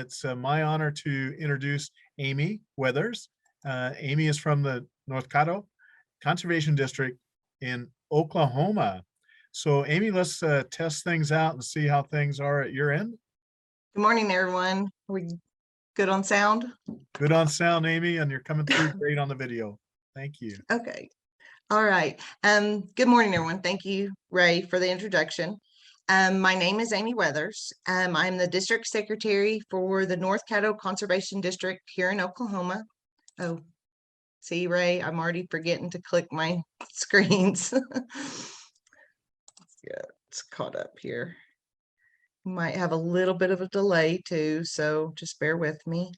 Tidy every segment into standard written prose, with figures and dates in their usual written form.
it's my honor to introduce Amy Weathers. Amy is from the North Caddo Conservation District in Oklahoma. So Amy, let's test things out and see how things are at your end. Good morning, everyone. Are we good on sound? Good on sound, Amy, and you're coming through great on the video. Thank you. Okay. All right. Good morning, everyone. Thank you, Ray, for the introduction. My name is Amy Weathers. I'm the district secretary for the North Caddo Conservation District here in Oklahoma. Oh, see, Ray, I'm already forgetting to click my screens. Yeah, it's caught up here. Might have a little bit of a delay too, so just bear with me.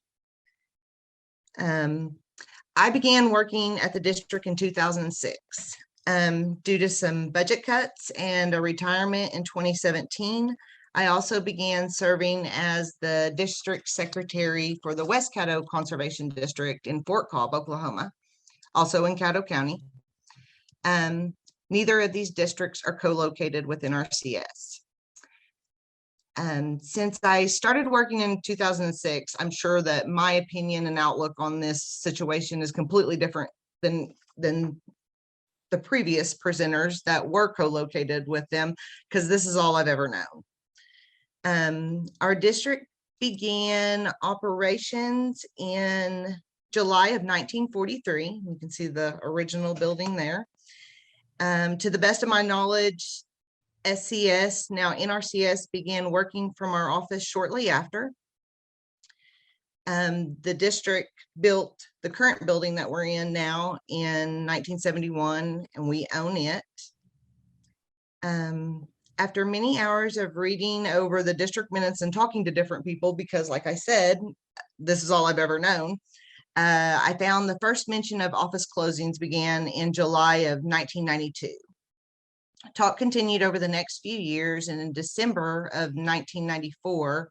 I began working at the district in 2006 due to some budget cuts and a retirement in 2017. I also began serving as the district secretary for the West Caddo Conservation District in Fort Cobb, Oklahoma, also in Caddo County. Neither of these districts are co-located with Nrcs. Since I started working in 2006, I'm sure that my opinion and outlook on this situation is completely different than the previous presenters that were co-located with them, because this is all I've ever known. Our district began operations in July of 1943. You can see the original building there. To the best of my knowledge, SCS, now Nrcs, began working from our office shortly after. The district built the current building that we're in now in 1971, and we own it. After many hours of reading over the district minutes and talking to different people, because like I said, this is all I've ever known, I found the first mention of office closings began in July of 1992. Talk continued over the next few years, and in December of 1994,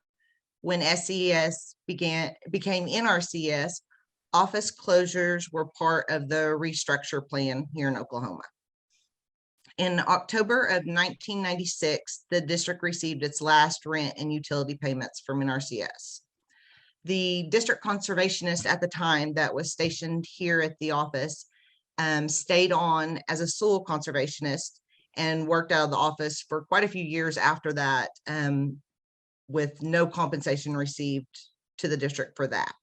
when SCS became Nrcs, office closures were part of the restructure plan here in Oklahoma. In October of 1996, the district received its last rent and utility payments from Nrcs. The district conservationist at the time that was stationed here at the office stayed on as a sole conservationist and worked out of the office for quite a few years after that, with no compensation received to the district for that.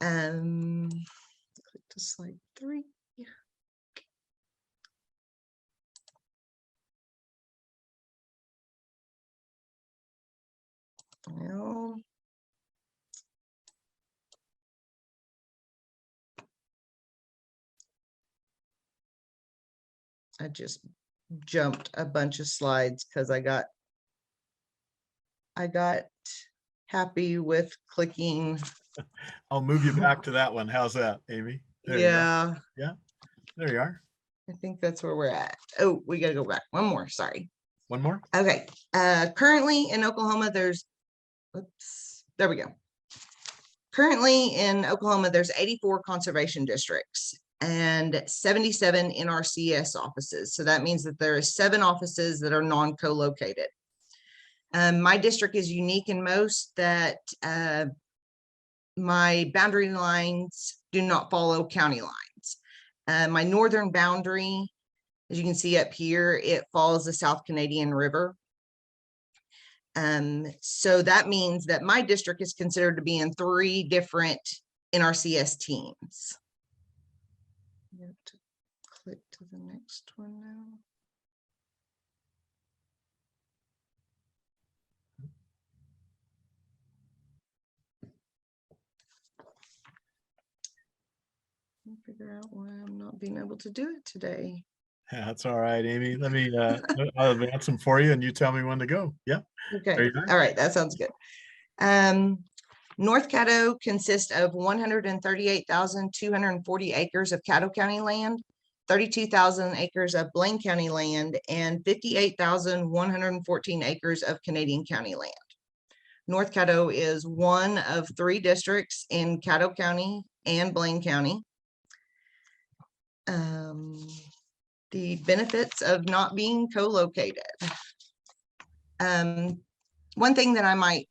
Click to slide 3. Well, I just jumped a bunch of slides because I got happy with clicking. I'll move you back to that one. How's that, Amy? There Yeah. Yeah, there you are. I think that's where we're at. Oh, we got to go back one more. Sorry. One more. Okay. Currently in Oklahoma, there we go. Currently in Oklahoma, there's 84 conservation districts and 77 Nrcs offices. So that means that there are 7 offices that are non-co-located. My district is unique in most that my boundary lines do not follow county lines. My northern boundary, as you can see up here, it follows the South Canadian River. So that means that my district is considered to be in 3 different Nrcs teams. You have to click to the next one now. Figure out why I'm not being able to do it today. Yeah, that's all right, Amy. Let me I'll advance them for you and you tell me when to go. Yeah. Okay. All right. That sounds good. North Caddo consists of 138,240 acres of Caddo County land, 32,000 acres of Blaine County land, and 58,114 acres of Canadian County land. North Caddo is one of 3 districts in Caddo County and Blaine County. The benefits of not being co-located. One thing that I might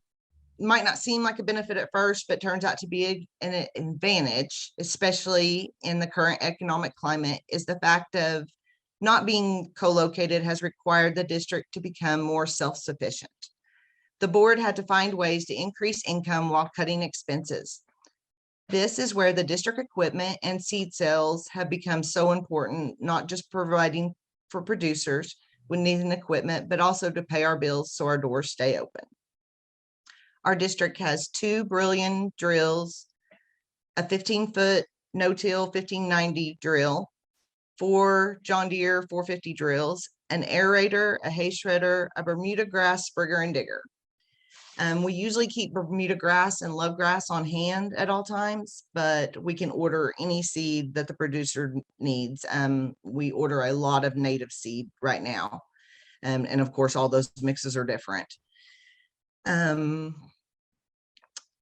might not seem like a benefit at first, but turns out to be an advantage, especially in the current economic climate, is the fact of not being co-located has required the district to become more self-sufficient. The board had to find ways to increase income while cutting expenses. This is where the district equipment and seed sales have become so important, not just providing for producers with needing equipment, but also to pay our bills so our doors stay open. Our district has 2 Brilliant drills, a 15-foot no-till 1590 drill, 4 John Deere 450 drills, an aerator, a hay shredder, a Bermuda grass springer and digger. We usually keep Bermuda grass and love grass on hand at all times, but we can order any seed that the producer needs. We order a lot of native seed right now. And of course, all those mixes are different.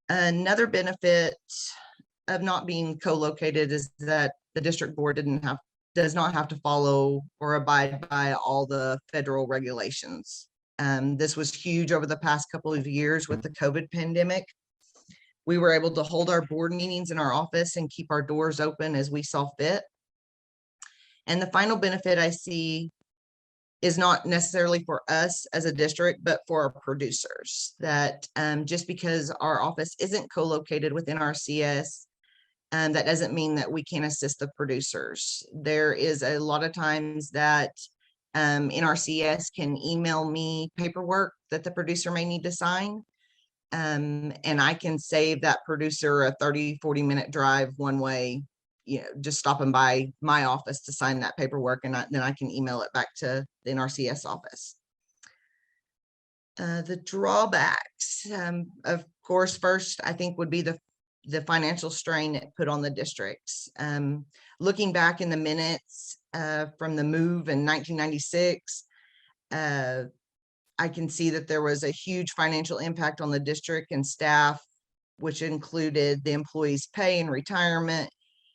Another benefit of not being co-located is that the district board does not have to follow or abide by all the federal regulations. This was huge over the past couple of years with the COVID pandemic. We were able to hold our board meetings in our office and keep our doors open as we saw fit. And the final benefit I see is not necessarily for us as a district, but for our producers, that just because our office isn't co-located with Nrcs, that doesn't mean that we can't assist the producers. There is a lot of times that Nrcs can email me paperwork that the producer may need to sign. And I can save that producer a 30-40 minute drive one way, just stopping by my office to sign that paperwork, and then I can email it back to the Nrcs office. The drawbacks, of course, first I think would be the financial strain it put on the districts. Looking back in the minutes from the move in 1996, I can see that there was a huge financial impact on the district and staff, which included the employees' pay and retirement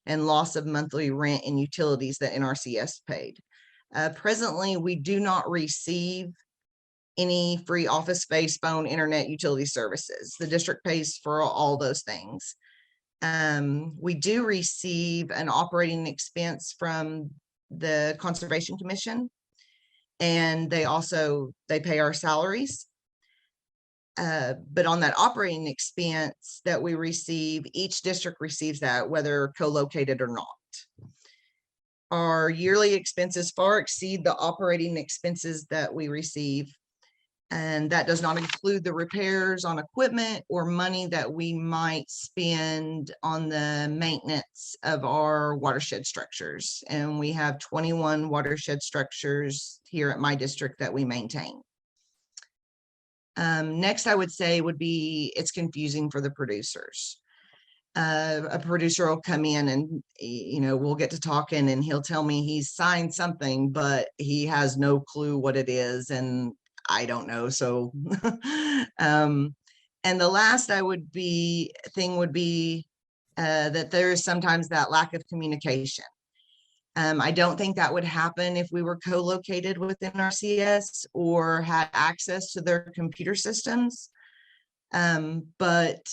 and loss of monthly rent and utilities that Nrcs paid. Presently, we do not receive any free office space, phone, internet, utility services. The district pays for all those things. We do receive an operating expense from the Conservation Commission, and they pay our salaries. But on that operating expense that we receive, each district receives that, whether co-located or not. Our yearly expenses far exceed the operating expenses that we receive. And that does not include the repairs on equipment or money that we might spend on the maintenance of our watershed structures. And we have 21 watershed structures here at my district that we maintain. Next, I would say would be it's confusing for the producers. A producer will come in and, we'll get to talking and he'll tell me he's signed something, but he has no clue what it is. And I don't know. So, and the last would be that there is sometimes that lack of communication. I don't think that would happen if we were co-located with Nrcs or had access to their computer systems. But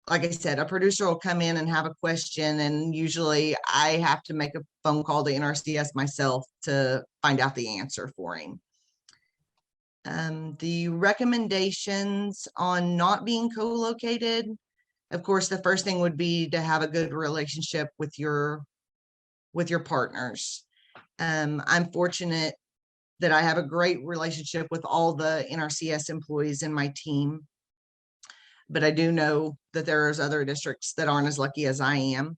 like I said, a producer will come in and have a question, and usually I have to make a phone call to Nrcs myself to find out the answer for him. The recommendations on not being co-located, of course, the first thing would be to have a good relationship with your partners. I'm fortunate that I have a great relationship with all the Nrcs employees in my team, but I do know that there's other districts that aren't as lucky as I am.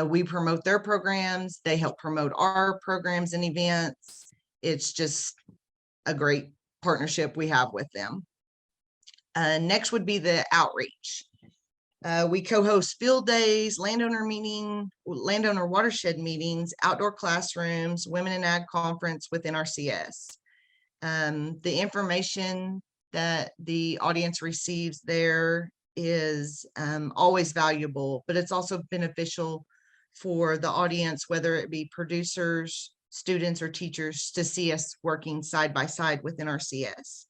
We promote their programs. They help promote our programs and events. It's just a great partnership we have with them. Next would be the outreach. We co-host field days, landowner watershed meetings, outdoor classrooms, women in ag conference with Nrcs. The information that the audience receives there is always valuable, but it's also beneficial for the audience, whether it be producers, students, or teachers, to see us working side by side with Nrcs.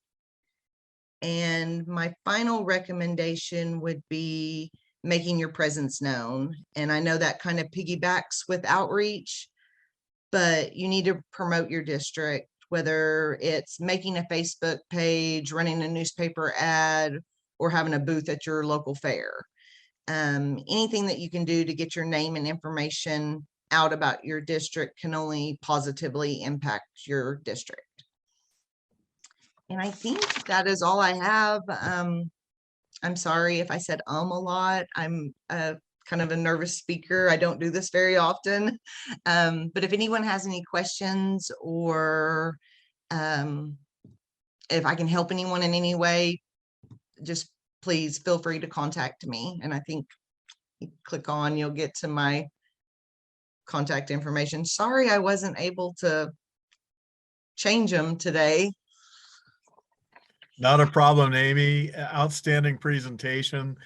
And my final recommendation would be making your presence known. And I know that kind of piggybacks with outreach, but you need to promote your district, whether it's making a Facebook page, running a newspaper ad, or having a booth at your local fair. Anything that you can do to get your name and information out about your district can only positively impact your district. And I think that is all I have. I'm sorry if I said a lot. I'm kind of a nervous speaker. I don't do this very often. But if anyone has any questions, or if I can help anyone in any way, just please feel free to contact me. And I think you click on, you'll get to my contact information. Sorry, I wasn't able to change them today. Not a problem, Amy. Outstanding presentation.